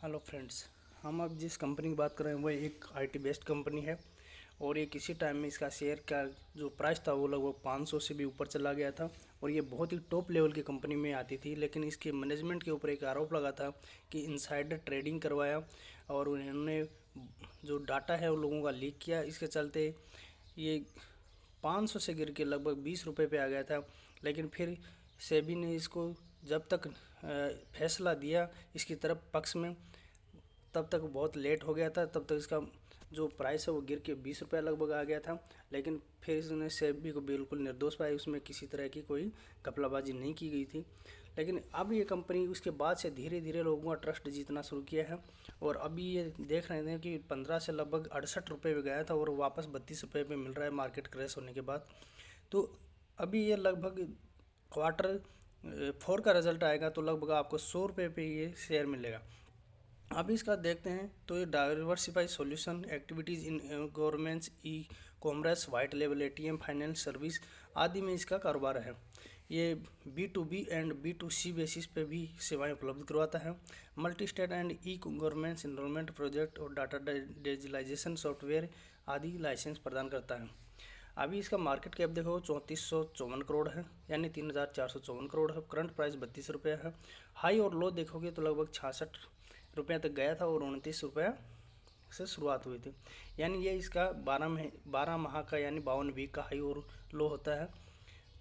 Hello friends. हम अब जिस कंपनी की बात कर रहे हैं वो एक आईटी बेस्ड कंपनी है और ये किसी टाइम में इसका शेयर का जो प्राइस था वो लगभग 500 से भी ऊपर चला गया था और ये बहुत ही टॉप लेवल की कंपनी में आती थी। लेकिन इसके मैनेजमेंट के ऊपर एक आरोप लगा था कि इनसाइडर ट्रेडिंग करवाया और उन्होंने जो डाटा है वो लोगों का लीक किया। इसके चलते ये 500 से गिर के लगभग 20 रुपये पे आ गया था। लेकिन फिर सेबी ने इसको जब तक फैसला दिया इसकी तरफ पक्ष में, तब तक बहुत लेट हो गया था। तब तक इसका जो प्राइस है वो गिर के 20 रुपये लगभग आ गया था। लेकिन फिर इसने सेबी को बिल्कुल निर्दोष पाया, उसमें किसी तरह की कोई घपलाबाजी नहीं की गई थी। लेकिन अब ये कंपनी उसके बाद से धीरे धीरे लोगों का ट्रस्ट जीतना शुरू किया है और अभी ये देख रहे थे कि 15 से लगभग 68 रुपये पे गया था और वापस 32 रुपये पे मिल रहा है मार्केट क्रैश होने के बाद। तो अभी ये लगभग क्वार्टर 4 का रिजल्ट आएगा तो लगभग आपको 100 रुपये पे ये शेयर मिलेगा। अब इसका देखते हैं तो ये diversify solution activities in governments, e commerce, white लेवल एटीएम, फाइनेंस सर्विस आदि में इसका कारोबार है। ये B2B एंड B2C बेसिस पे भी सेवाएं उपलब्ध करवाता है। Multi state and e governments enrollment project और डाटा डिजिटलाइजेशन सॉफ्टवेयर आदि लाइसेंस प्रदान करता है। अभी इसका मार्केट कैप देखो 3454 करोड़ है, यानी 3454 करोड़ है। करंट प्राइस 32 रुपये है। हाई और लो देखोगे तो लगभग 66 रुपये तक गया था और 29 रुपये से शुरुआत हुई थी। यानी ये इसका 12 माह का यानी 52 वीक का हाई और लो होता है।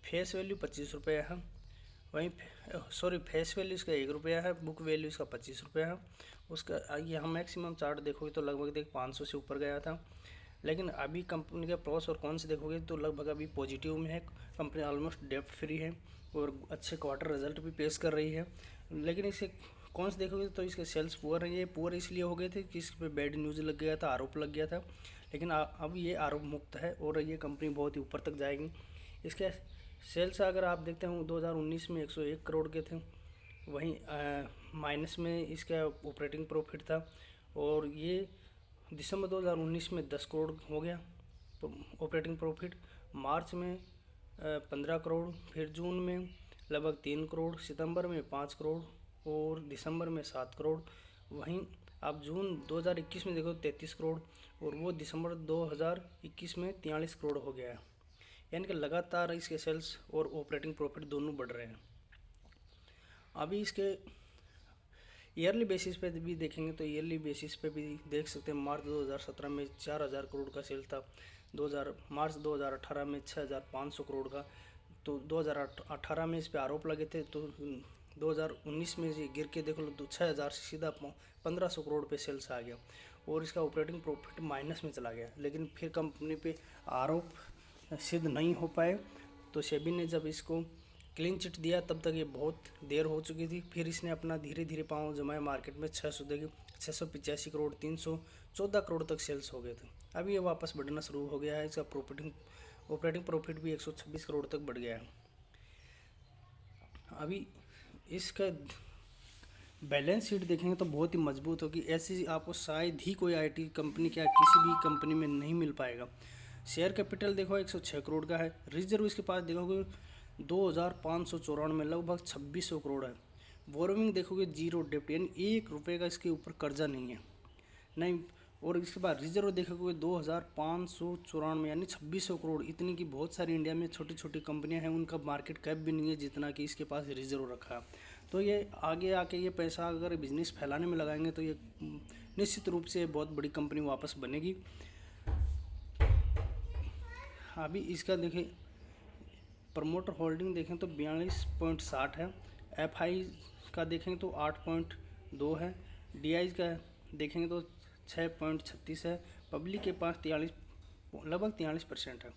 फेस वैल्यू 25 रुपये है। वहीं फेस वैल्यू इसका 1 रुपया है। बुक वैल्यू इसका 25 रुपये है। उसका ये हम मैक्सिमम चार्ट देखोगे तो लगभग 500 से ऊपर गया था। लेकिन अभी कंपनी के प्रोस और कॉन्स देखोगे तो लगभग अभी पॉजिटिव में है। कंपनी ऑलमोस्ट डेप्ट फ्री है और अच्छे क्वार्टर रिजल्ट भी पेश कर रही है। लेकिन इसे कॉन्स देखोगे तो इसके सेल्स पुअर रही है। पुअर इसलिए हो गए थे कि इस पर बैड न्यूज़ लग गया था, आरोप लग गया था। लेकिन अब ये आरोप मुक्त है और ये कंपनी बहुत ही ऊपर तक जाएगी। इसके सेल्स अगर आप देखते हैं 2019 में 101 करोड़ के थे। वहीं माइनस में इसका ऑपरेटिंग प्रॉफिट था और ये दिसंबर 2019 में 10 करोड़ हो गया ऑपरेटिंग प्रॉफिट। मार्च में 15 करोड़, फिर जून में लगभग 3 करोड़, सितंबर में 5 करोड़ और दिसंबर में 7 करोड़। वहीं आप जून 2021 में देखो 33 करोड़ और वो दिसंबर 2021 में 43 करोड़ हो गया है। यानी कि लगातार इसके सेल्स और ऑपरेटिंग प्रॉफिट दोनों बढ़ रहे हैं। अभी इसके ईयरली बेसिस पे भी देखेंगे तो ईयरली बेसिस पे भी देख सकते हैं। मार्च 2017 में 4000 करोड़ का सेल था। मार्च 2018 में 6500 करोड़ का। तो 2018 में इस पे आरोप लगे थे तो 2019 में ये गिर के देख लो तो 6000 से सीधा 1500 करोड़ पे सेल्स आ गया और इसका ऑपरेटिंग प्रॉफिट माइनस में चला गया। लेकिन फिर कंपनी पे आरोप सिद्ध नहीं हो पाए तो सेबी ने जब इसको क्लीन चिट दिया तब तक ये बहुत देर हो चुकी थी। फिर इसने अपना धीरे धीरे पाँव जमाया मार्केट में 685 करोड़ 314 करोड़ तक सेल्स हो गए थे। अभी ये वापस बढ़ना शुरू हो गया है। इसका ऑपरेटिंग प्रॉफिट भी 126 करोड़ तक बढ़ गया है। अभी इसका बैलेंस शीट देखेंगे तो बहुत ही मजबूत होगी। ऐसी आपको शायद ही कोई आईटी कंपनी क्या किसी भी कंपनी में नहीं मिल पाएगा। शेयर कैपिटल देखो 106 करोड़ का है। रिजर्व इसके पास देखोगे 2594 में लगभग 2600 करोड़ है। बोरोइंग देखोगे जीरो डेप्ट, यानी 1 रुपये का इसके ऊपर कर्जा नहीं। और इसके बाद रिजर्व देखोगे 2594 यानी 2600 करोड़। इतनी की बहुत सारी इंडिया में छोटी छोटी कंपनियां हैं, उनका मार्केट कैप भी नहीं है जितना कि इसके पास रिजर्व रखा है। तो ये आगे आके ये पैसा अगर बिजनेस फैलाने में लगाएंगे तो ये निश्चित रूप से बहुत बड़ी कंपनी वापस बनेगी। अभी इसका देखें प्रमोटर होल्डिंग देखें तो 42.60 है। FI का देखेंगे तो 8.2 है। DI का देखेंगे तो 6.36 है। पब्लिक के पास लगभग 43% है।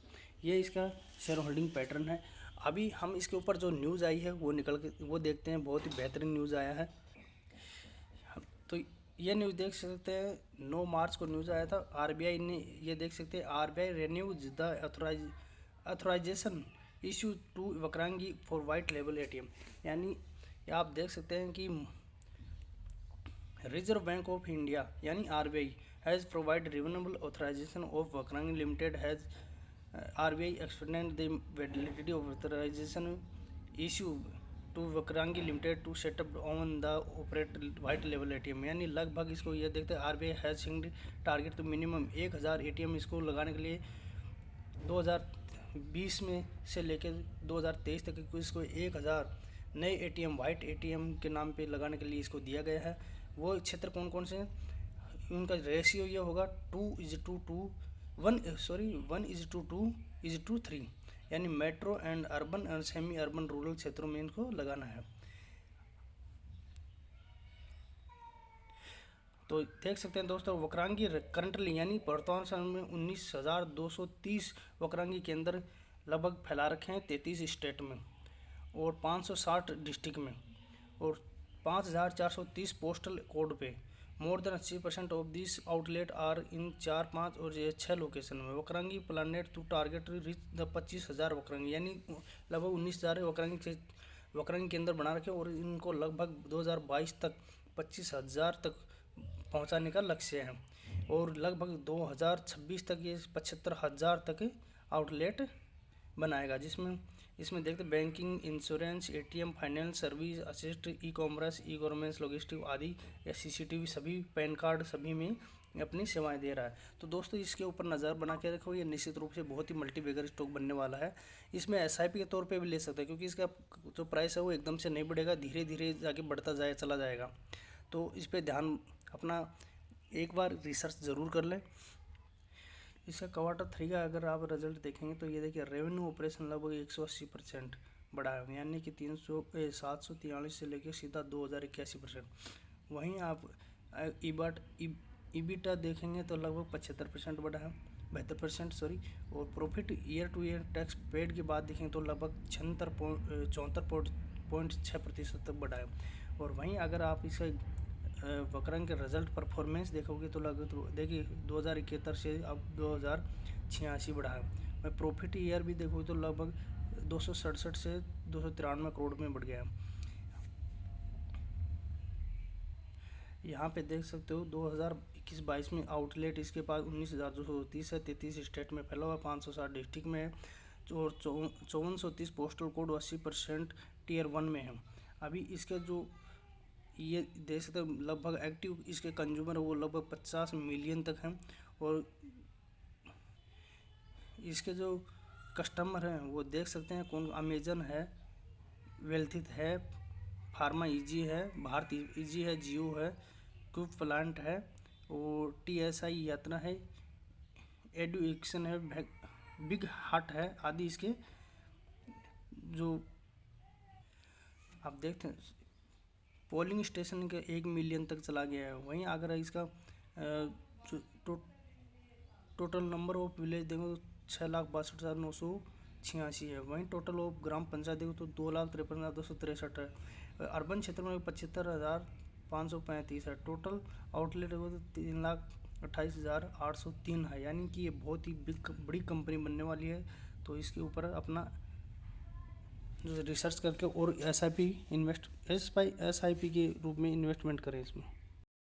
ये इसका शेयर होल्डिंग पैटर्न है। अभी हम इसके ऊपर जो न्यूज़ आई है वो देखते हैं। बहुत ही बेहतरीन न्यूज़ आया है। तो ये न्यूज़ देख सकते हैं 9 मार्च को न्यूज़ आया था। RBI ने ये देख सकते हैं RBI renews the authorisation issue to Vakrangee for white लेवल ATM। यानी आप देख सकते हैं कि रिजर्व बैंक ऑफ इंडिया यानी RBI has provide renewable authorisation of Vakrangee limited has RBI extended the validity of authorisation issue to Vakrangee limited to set up on the operate white लेवल ATM, यानी लगभग इसको ये देखते हैं RBI has set target to minimum 1000 ATM इसको लगाने के लिए 2020 में से लेकर 2023 तक इसको 1000 नए एटीएम वाइट एटीएम के नाम पे लगाने के लिए इसको दिया गया है। वो क्षेत्र कौन कौन से हैं, उनका रेशियो ये होगा 1:3, यानी metro and urban and semi urban rural क्षेत्रों में इनको लगाना है। तो देख सकते हैं दोस्तों, वक्रांगी करंटली यानी वर्तमान समय में 19,230 वक्रांगी केंद्र लगभग फैला रखे हैं 33 स्टेट में और 560 डिस्ट्रिक्ट में और 5,430 पोस्टल कोड पे। More than 80% of this outlet are in 4, 5 और 6 लोकेशन में। Vakrangee planet to target reach the 25,000 Vakrangee, यानी लगभग 19,000 वक्रांगी केंद्र बना रखे और इनको लगभग 2022 तक 25,000 तक पहुंचाने का लक्ष्य है और लगभग 2026 तक ये 75,000 तक आउटलेट बनाएगा, जिसमें इसमें देखते banking, insurance, ATM, finance service, assist, e commerce, e governance, logistic आदि या सीसीटीवी सभी, पैन कार्ड सभी में अपनी सेवाएं दे रहा है। तो दोस्तों इसके ऊपर नज़र बना के रखो, ये निश्चित रूप से बहुत ही मल्टीबैगर स्टॉक बनने वाला है। इसमें एसआईपी के तौर पे भी ले सकते हैं क्योंकि इसका जो प्राइस है वो एकदम से नहीं बढ़ेगा, धीरे धीरे जाके बढ़ता चला जाएगा। तो इस पर ध्यान अपना एक बार रिसर्च ज़रूर कर लें। इसका Q3 का अगर आप रिजल्ट देखेंगे तो ये देखिए रेवेन्यू ऑपरेशन लगभग 180% बढ़ा है, यानी कि 743 से लेकर सीधा 2081%। वहीं आप ईबिटा देखेंगे तो लगभग 75% बढ़ा है, 72% सॉरी। और profit year two year tax paid के बाद देखेंगे तो लगभग 74.6% तक बढ़ा है। और वहीं अगर आप इसे वक्रांग के रिजल्ट परफॉर्मेंस देखोगे तो लगभग देखिए 2071 से अब 2086 बढ़ा है। मैं प्रॉफिट ईयर भी देखोगे तो लगभग 267 से 293 करोड़ में बढ़ गया है। यहाँ पे देख सकते हो 2021-22 में आउटलेट इसके पास 19,230 है, 33 स्टेट में फैला हुआ, 560 डिस्ट्रिक्ट में है और 5430 पोस्टल कोड 80% टियर 1 में है। अभी इसके जो ये देख सकते हो लगभग एक्टिव इसके कंज्यूमर वो लगभग 50 मिलियन तक हैं और इसके जो कस्टमर हैं वो देख सकते हैं कौन, अमेजन है, वेल्थित है, फार्मा इजी है, भारत इजी है, जियो है, क्यूब प्लांट है और TSI यात्रा है, एडुकेशन है, बिग हार्ट है आदि। इसके जो आप देखते हैं पोलिंग स्टेशन के 1 मिलियन तक चला गया है। वहीं अगर इसका टोटल नंबर ऑफ विलेज देखो तो 6,62,986 है। वहीं टोटल ऑफ ग्राम पंचायत देखो तो 2,53,263 है। अर्बन क्षेत्र में 75,535 है। टोटल आउटलेट देखो तो 3,28,803 है, यानी कि ये बहुत ही बड़ी कंपनी बनने वाली है। तो इसके ऊपर अपना जो रिसर्च करके और SIP के रूप में इन्वेस्टमेंट करें इसमें।